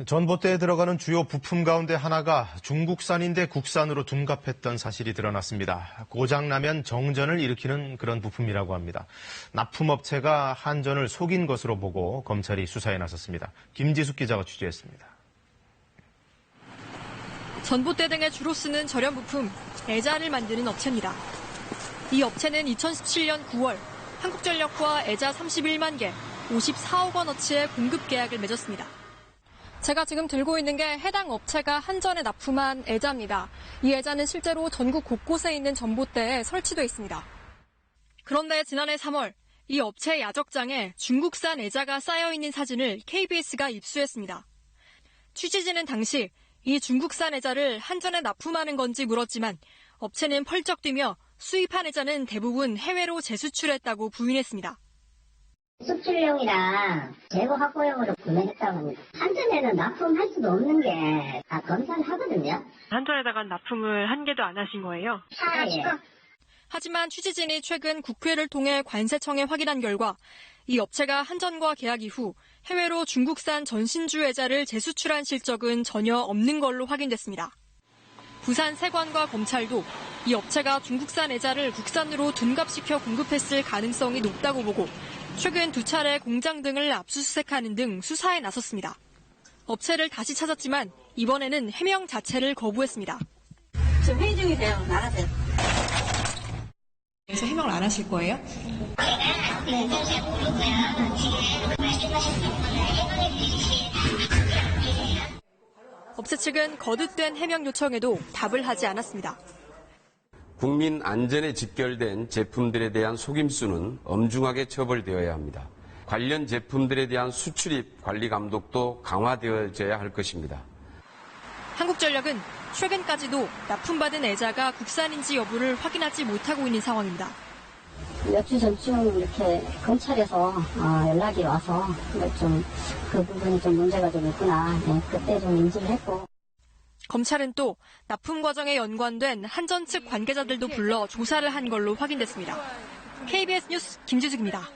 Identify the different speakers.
Speaker 1: 전봇대에 들어가는 주요 부품 가운데 하나가 중국산인데 국산으로 둔갑했던 사실이 드러났습니다. 고장나면 정전을 일으키는 그런 부품이라고 합니다. 납품업체가 한전을 속인 것으로 보고 검찰이 수사에 나섰습니다. 김지숙 기자가 취재했습니다.
Speaker 2: 전봇대 등에 주로 쓰는 절연 부품, 애자를 만드는 업체입니다. 이 업체는 2017년 9월 한국전력과 애자 31만 개, 54억 원어치의 공급 계약을 맺었습니다. 제가 지금 들고 있는 게 해당 업체가 한전에 납품한 애자입니다. 이 애자는 실제로 전국 곳곳에 있는 전봇대에 설치되어 있습니다. 그런데 지난해 3월 이 업체 야적장에 중국산 애자가 쌓여있는 사진을 KBS가 입수했습니다. 취재진은 당시 이 중국산 애자를 한전에 납품하는 건지 물었지만 업체는 펄쩍 뛰며 수입한 애자는 대부분 해외로 재수출했다고 부인했습니다.
Speaker 3: 수출용이랑 재고 확보용으로 구매했다고 합니다. 한전에는 납품할 수도 없는 게 다 검사를 하거든요.
Speaker 2: 한전에다가 납품을 한 개도 안 하신 거예요?
Speaker 3: 예.
Speaker 2: 하지만 취재진이 최근 국회를 통해 관세청에 확인한 결과 이 업체가 한전과 계약 이후 해외로 중국산 전신주 애자를 재수출한 실적은 전혀 없는 걸로 확인됐습니다. 부산 세관과 검찰도 이 업체가 중국산 애자를 국산으로 둔갑시켜 공급했을 가능성이 높다고 보고 최근 2차례 공장 등을 압수수색하는 등 수사에 나섰습니다. 업체를 다시 찾았지만 이번에는 해명 자체를 거부했습니다.
Speaker 3: 지금 회의 중이세요. 나가세요.
Speaker 2: 그래서 해명을 안 하실 거예요? 업체 측은 거듭된 해명 요청에도 답을 하지 않았습니다.
Speaker 4: 국민 안전에 직결된 제품들에 대한 속임수는 엄중하게 처벌되어야 합니다. 관련 제품들에 대한 수출입 관리 감독도 강화되어져야 할 것입니다.
Speaker 2: 한국전력은 최근까지도 납품받은 애자가 국산인지 여부를 확인하지 못하고 있는 상황입니다.
Speaker 3: 몇 주 전쯤 이렇게 검찰에서 연락이 와서 좀 그 부분이 좀 문제가 좀 있구나. 그때 좀 인지를 했고.
Speaker 2: 검찰은 또 납품 과정에 연관된 한전 측 관계자들도 불러 조사를 한 걸로 확인됐습니다. KBS 뉴스 김지숙입니다.